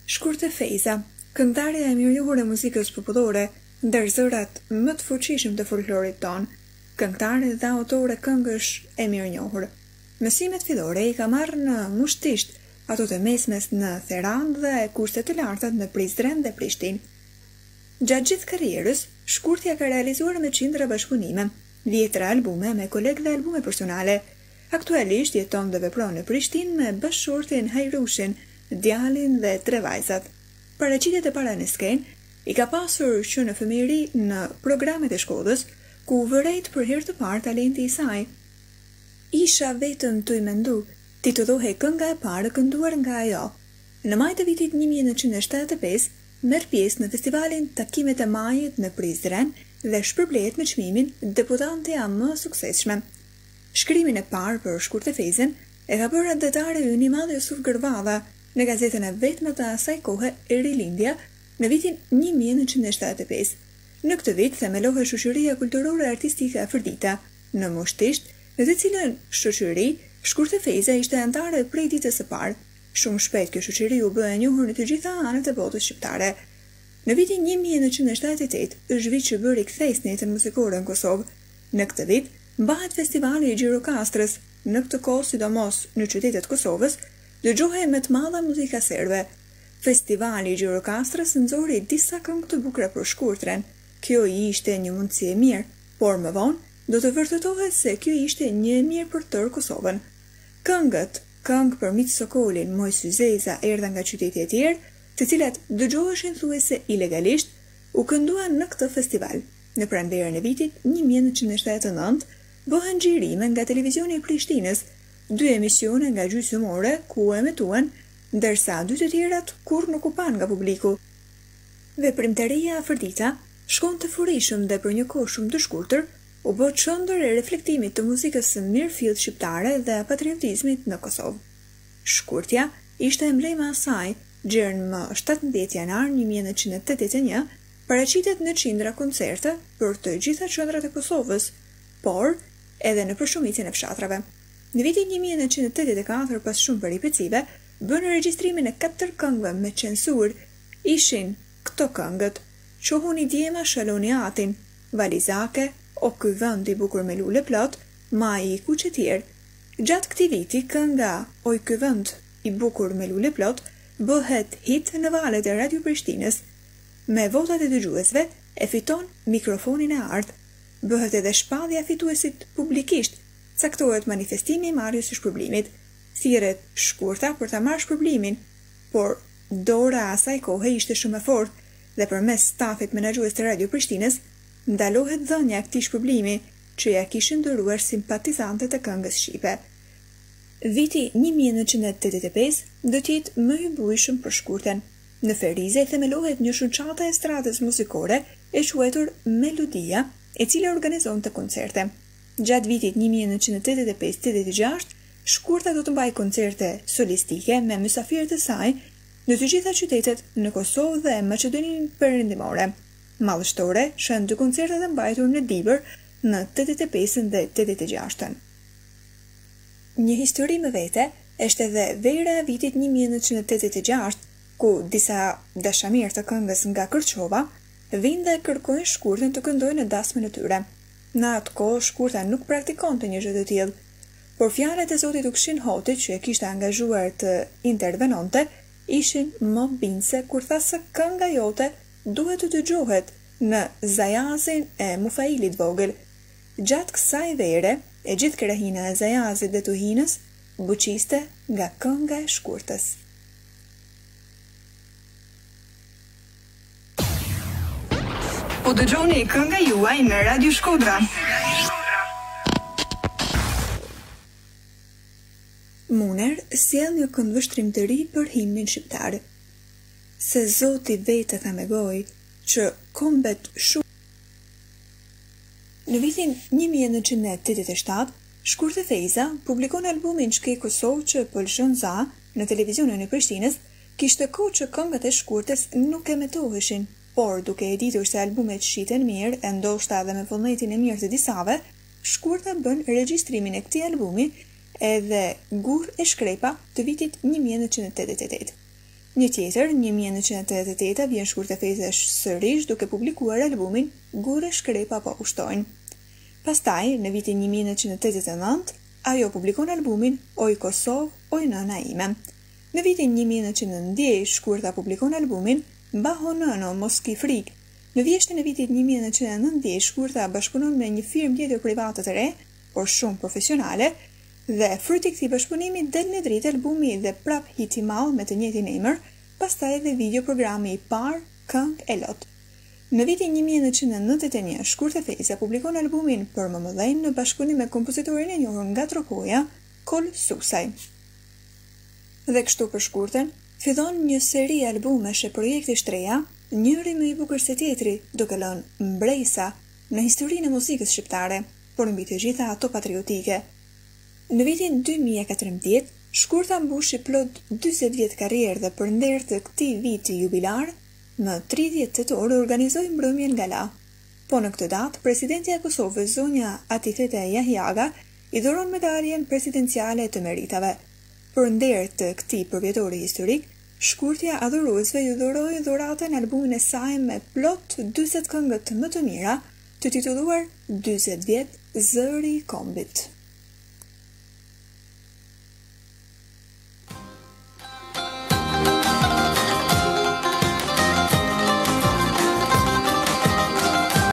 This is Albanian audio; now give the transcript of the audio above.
Shkurtë Fejza, këngëtarja e mirënjohur e muzikës popullore, ndër zërat më të fuqishëm të folklorit ton, këngëtare dhe autore këngësh e mirënjohur. Mësimet fillore i ka marrë në Mushtisht, ato të mesmes në Theran dhe kurset të larta në Prizren dhe Prishtinë. Gjatë gjithë karrierës, Shkurtja ka realizuar me qindra bashkëpunime, 10 albume me kolegë dhe albume personale. Aktualisht jeton dhe vepron në Prishtinë me bashkëshortin Hajrushin, djalin dhe 3 vajzat. Paraqitjet e para në skenë i ka pasur që në fëmijëri në programet e Shkodrës, ku vërejt për herë të parë talenti i saj. Isha vetëm tu i mendu, titullohej kënga e parë kënduar nga ajo. Në maj të vitit 1975, merr pjesë në festivalin Takimet e Majit në Prizren dhe shpërblehet me çmimin Deputantja më e suksesshme. Shkrimin e parë për Shkurtë Fejzën e ka bërë adetare yni madhe Jusuf Gërvalla në gazetën e vetme të asaj kohe Rilindja në vitin 1975. Në këtë vit themelohej Shoqëria Kulturore Artistike Afërdita në Mushtisht, në të cilën shoqëri Shkurtë Fejza ishte antare prej ditës së parë. Shumë shpejt kjo shoqëri u bë e njohur në të gjitha anët e botës shqiptare. Në vitin 1978 është vit që bëri kthesë në jetën muzikore në Kosovë. Në këtë vit mbahet festivali i Gjirokastrës, në këtë kohë sidomos në qytetet Kosovës, dëgjohej me të madhe muzika serbe. Festivali i Gjirokastrës nxori disa këngë të bukura për Shkurtren. Kjo i ishte një mundësi e mirë, por më vonë do të vërtetohet se kjo ishte një e mirë për tërë Kosovën. Këngë për Mit Sokolin, Moj Syzeza erdha nga qytete e tjerë, të cilat dëgjoheshin thuajse ilegalisht, u kënduan në këtë festival. Në pranverën e vitit 1979 bëhen xhirime nga televizioni i Prishtinës, 2 emisione nga gjysmore ku emetuan, ndërsa 2 të tjerat kur nuk u pan nga publiku. Veprimtaria Afërdita shkon të furishëm dhe për një kohë shumë të shkurtër, u bë çëndër e reflektimit të muzikës së mirëfillt shqiptare dhe patriotizmit në Kosovë. Shkurtja ishte emblema e saj, gjerën më 17 janar 1981, paraqitet në qindra koncerte për të gjitha qendrat e Kosovës, por edhe në përshumicjen e fshatrave. Në vitin 1984, pas shumë peripecive, bën regjistrimin e 4 këngëve me censur. Ishin këto këngët: Qohuni djema shaloni atin, Valizake, O ky vend i bukur me lule plot, Maji i kuqetier. Gjatë këtij viti, kënga O ky vend i bukur me lule plot bëhet hit në valët e Radio Prishtinës. Me votat e dëgjuesve e fiton mikrofonin e art. Bëhet edhe shpadhja fituesit publikisht, caktohet manifestimi i marrjes së shpërblimit. Thirret shkurta për ta marrë shpërblimin, por dora asaj kohe ishte shumë e fortë dhe përmes stafit menaxhues të Radio Prishtinës ndalohet dhënia e këtij shpërblimi që ja kishin dhëruar simpatizantët e këngës shqipe. Viti 1985 do të jetë më i bujshëm për Shkurtën. Në Ferizë themelohet një shoqata e stradës muzikore e quajtur Melodia, e cila organizonte koncerte. Gjatë vitit 1985-86, Shkurta do të mbajë koncerte solistike me mysafirët e saj në të gjitha qytetet në Kosovë dhe Maqedoninë Perëndimore. Mallështore shën 2 koncerte të mbajtur në Dibër në 85-ën dhe 86-ën. Një histori me vete është edhe vera e vitit 1986, ku disa dashamirë të këngës nga Kërçova vinë dhe kërkojnë Shkurtën të këndojnë në dasmën e tyre. Në atë kohë Shkurta nuk praktikonte një gjë të tillë, por fjalët e Zotit Ukshin Hotit, që e kishte angazhuar të intervenonte, ishin më bindse kur tha se kënga jote duhet të dëgjohet në Zajazin e Mufailit vogël. Gjatë kësaj vere, e gjithë krahina e Zajazit dhe Tuhinës buqiste nga kënga e Shkurtës. Po dëgjoni kënga juaj në Radio Shkodra. Muner sjell një këndvështrim të ri për himnin shqiptar. Se Zoti vetë tha me gojë që kombet shumë. Në vitin 1987, Shkurtë Fejza publikon albumin Shkej Kosovë që pëlqen za në televizionin e Prishtinës. Kishte kohë që këngët e Shkurtës nuk emetoheshin, por duke e ditur se albumet shiten mirë, e ndoshta edhe me vullnetin e mirë të disave, Shkurta bën regjistrimin e këtij albumi edhe Gur e shkrepa të vitit 1988. Një tjetër, 1988 vjen shkurt e fejzesh sërish duke publikuar albumin Gure shkrepa po ushtojnë. Pastaj, në vitin 1989, ajo publikon albumin Oj Kosovë, oj nëna ime. Në vitin 1990, shkurta publikon albumin Baho nëno, mos ki frik. Në vjeshtin e vitit 1990, shkurta bashkëpunon me një firmë tjetër private të re, por shumë profesionale, dhe fryti këtij bashkëpunimi del në dritë albumi dhe prap hiti mall me të njëjtin emër, pastaj edhe videoprogrami i parë Këngë e Lot. Në vitin 1991, Shkurtë Fejza publikon albumin Për më mëdhenj në bashkëpunim me kompozitorin e njohur nga Trokuja, Kol Susaj. Dhe kështu për shkurtën, fillon një seri albumesh e projekti Shtreja, njëri më i bukur se tjetri, duke lënë mbrejsa në historinë e muzikës shqiptare, por mbi të gjitha ato patriotike. Në vitin 2014, Shkurta mbushi plot 40 vjet karrierë dhe për nder të këtij viti jubilar, më 30 tetor organizoi mbrëmjen gala. Po në këtë datë, presidenti e Kosovës, zonja Atifete Jahjaga, i dhuron medaljen presidenciale të meritave. Për nder të këtij përvjetori historik, Shkurtja adhuruesve ju dhuroi dhuratën albumin e saj me plot 40 këngët më të mira, të titulluar 40 vjet Zëri i Kombit.